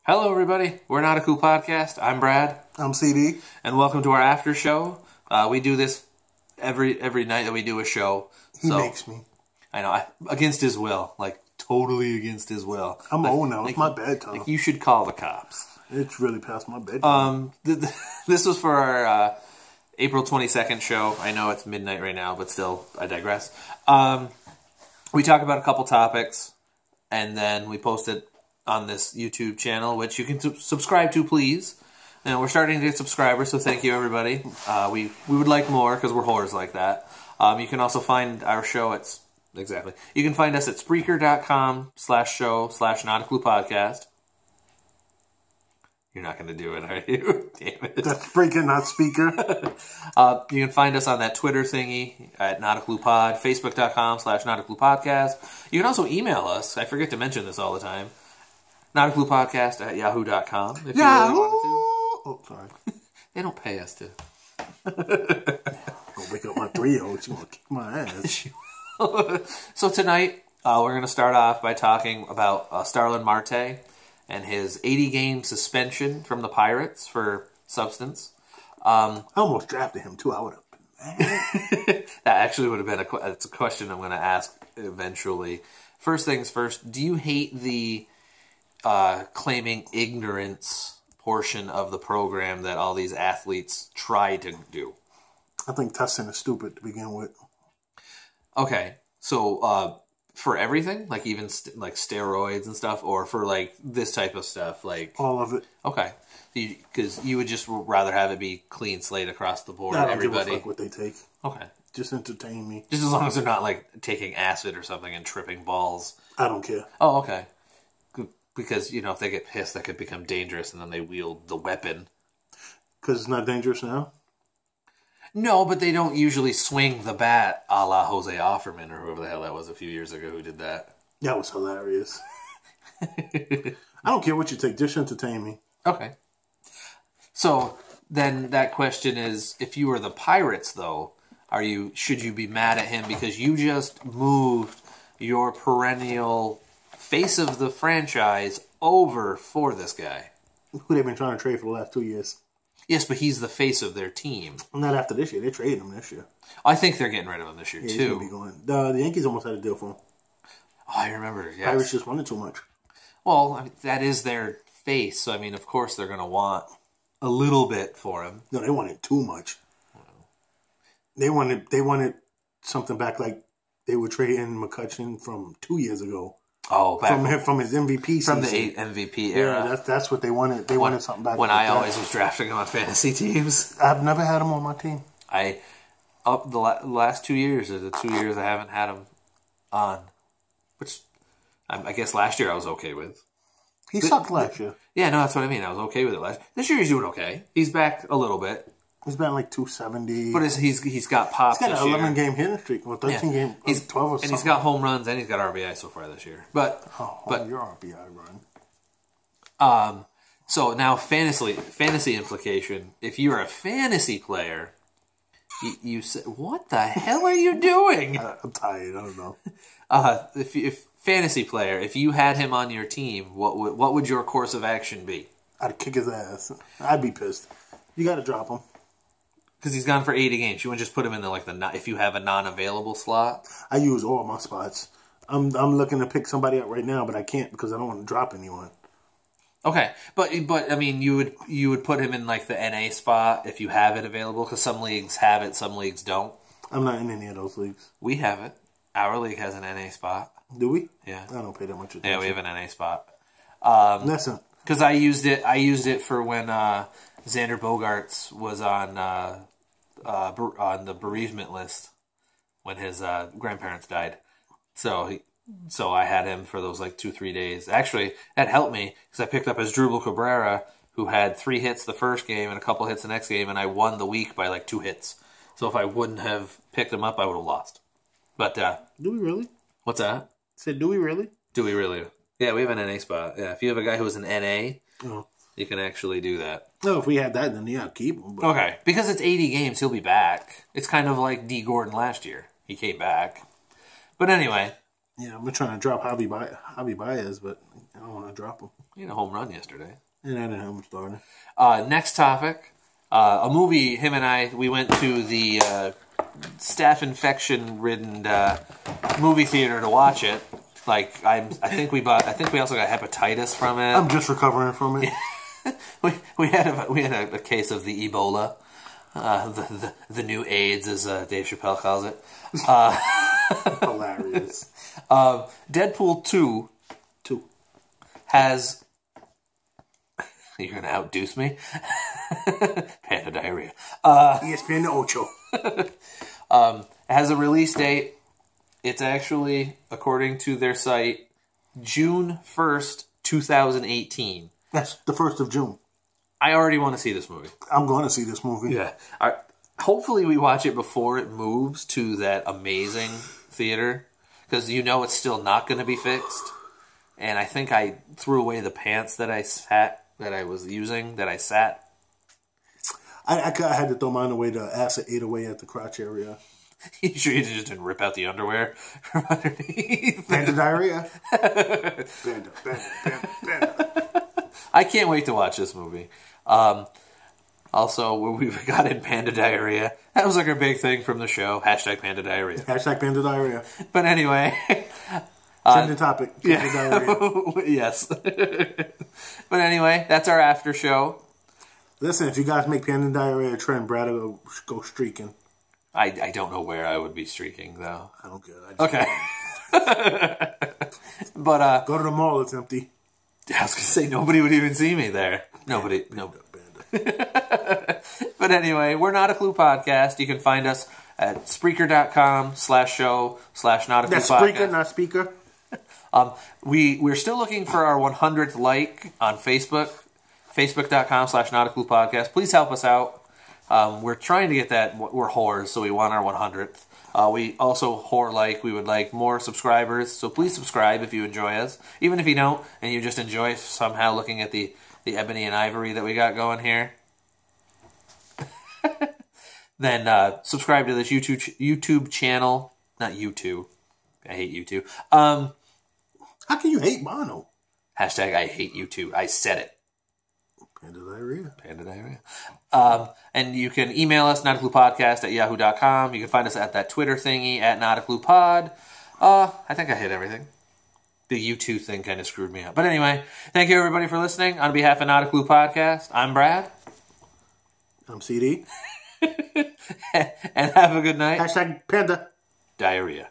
Hello, everybody. We're Not a Cool Podcast. I'm Brad. I'm CD. And welcome to our after show. We do this every night that we do a show. He makes me. I know. Against his will. Like, totally against his will. I'm old now. It's my bedtime. Like, you should call the cops. It's really past my bedtime. This was for our April 22nd show. I know it's midnight right now, but still, I digress. We talk about a couple topics, and then we post it on this YouTube channel, which you can subscribe to, please. And we're starting to get subscribers, so thank you, everybody. We would like more, because we're whores like that. You can also find our show at... Exactly. You can find us at Spreaker.com/show/NotACluePodcast. You're not going to do it, are you? Damn it. That's Spreaker, not speaker. You can find us on that Twitter thingy at NotACluePod, Facebook.com/NotACluePodcast. You can also email us. I forget to mention this all the time. NotACluePodcast@yahoo.com. If you really wanted to. Oh, sorry. They don't pay us to. Don't wake up my 3-year-old. She's going to kick my ass. So tonight, we're going to start off by talking about Starling Marte and his 80-game suspension from the Pirates for substance. I almost drafted him, too. I would have been mad. That actually would have been it's a question I'm going to ask eventually. First things first, do you hate the claiming ignorance portion of the program that all these athletes try to do? I think testing is stupid to begin with. Okay, so for everything, like even like steroids and stuff, or for like this type of stuff, like all of it. Okay, because you would just rather have it be clean slate across the board. I don't everybody. give a fuck what they take. Okay, just entertain me. Just as long as they're not like taking acid or something and tripping balls. I don't care. Oh, okay. Because if they get pissed, that could become dangerous, and then they wield the weapon. Because it's not dangerous now. No, but they don't usually swing the bat a la Jose Offerman or whoever the hell that was a few years ago who did that. That was hilarious. I don't care what you take. Just entertain me. Okay. So then that question is, if you were the Pirates, though, should you be mad at him because you just moved your perennial face of the franchise over for this guy? Who they've been trying to trade for the last 2 years. Yes, but he's the face of their team. Not after this year. They traded him this year. I think they're getting rid of him this year, too. He's gonna be going. The Yankees almost had a deal for him. Oh, I remember, yes. Pirates just wanted too much. Well, I mean, that is their face, so, I mean, of course they're going to want a little bit for him. No, they wanted too much. They wanted something back like they were trading McCutcheon from 2 years ago. Oh, back from his MVP season. From the MVP era. Yeah, that's what they wanted. They wanted something back. When I always was drafting him on fantasy teams. I've never had him on my team. The last 2 years are the 2 years I haven't had him on. Which, I guess last year I was okay with. He sucked last year. Yeah, no, that's what I mean. I was okay with it last year. This year he's doing okay. He's back a little bit. He's been like 270. But he's got pop. He's got an 11-game hitting streak, or 13-game. He's 12 or and something. he's got home runs and he's got RBI so far this year. But your RBI run. So now fantasy implication. If you're a fantasy player, you say, "What the hell are you doing?" I'm tired. I don't know. If fantasy player, if you had him on your team, what would your course of action be? I'd kick his ass. I'd be pissed. You got to drop him. Because he's gone for 80 games. You wouldn't just put him in if you have a non-available slot? I use all my spots. I'm looking to pick somebody up right now, but I can't because I don't want to drop anyone. Okay, but I mean, you would put him in like the NA spot if you have it available, because some leagues have it, some leagues don't. I'm not in any of those leagues. We have it. Our league has an NA spot. Do we? Yeah. I don't pay that much attention. Yeah, we have an NA spot. Listen. Because I used it for when Xander Bogaerts was on the bereavement list when his grandparents died. So I had him for those like 2-3 days. Actually, that helped me because I picked up Asdrubal Cabrera, who had 3 hits the first game and a couple hits the next game, and I won the week by like 2 hits. So if I wouldn't have picked him up, I would have lost. But do we really? What's that? I said, do we really? Do we really? Yeah, we have an NA spot. Yeah, if you have a guy who is an NA, you can actually do that. No, if we had that, then yeah, keep him. But... Okay, because it's 80 games, he'll be back. It's kind of like D. Gordon last year. He came back. But anyway, Yeah, I'm trying to drop Javi Baez, but I don't want to drop him. He had a home run yesterday. And I didn't have him starting. Next topic. A movie, him and I, we went to the staph infection-ridden movie theater to watch it. Like, I think we also got hepatitis from it. I'm just recovering from it. we had a case of the Ebola, the new AIDS, as Dave Chappelle calls it. Hilarious. Deadpool 2 has... You're going to outdeuce me? Panda Diarrhea. ESPN Ocho. Has a release date. It's actually, according to their site, June 1st, 2018. That's the 1st of June. I already want to see this movie. I'm going to see this movie. Yeah. Hopefully we watch it before it moves to that amazing theater. Because you know it's still not going to be fixed. And I think I threw away the pants that I sat... that I was using, that I sat. I had to throw mine away. The acid ate away at the crotch area. You sure you just didn't rip out the underwear from underneath? Panda Diarrhea. Panda. I can't wait to watch this movie. Also, we've got in Panda Diarrhea. That was like our big thing from the show. Hashtag Panda Diarrhea. Hashtag Panda Diarrhea. But anyway... Trending topic. Panda Diarrhea. Yes. But anyway, that's our after show. Listen, if you guys make Panda Diarrhea a trend, Brad will go streaking. I don't know where I would be streaking, though. I don't care. Okay. But, go to the mall, it's empty. I was going to say, nobody would even see me there. Nobody. Panda. But anyway, we're Not a Clue Podcast. You can find us at Spreaker.com/show/Not a Clue That's Podcast. Spreaker, not speaker. We're still looking for our 100th like on Facebook. Facebook.com/Not a Clue Podcast. Please help us out. We're trying to get that. We're whores, so we want our 100th. We also we would like more subscribers. So please subscribe if you enjoy us. Even if you don't, and you just enjoy somehow looking at the ebony and ivory that we got going here. Then subscribe to this YouTube channel. Not YouTube. I hate YouTube. How can you hate Mono? Hashtag I hate YouTube. I said it. Panda Diarrhea. Panda Diarrhea. And you can email us, notacluepodcast@yahoo.com. You can find us at that Twitter thingy, @notacluepod. I think I hit everything. The YouTube thing kind of screwed me up. But anyway, thank you everybody for listening. On behalf of Not a Clue Podcast, I'm Brad. I'm CD. And have a good night. Hashtag Panda Diarrhea.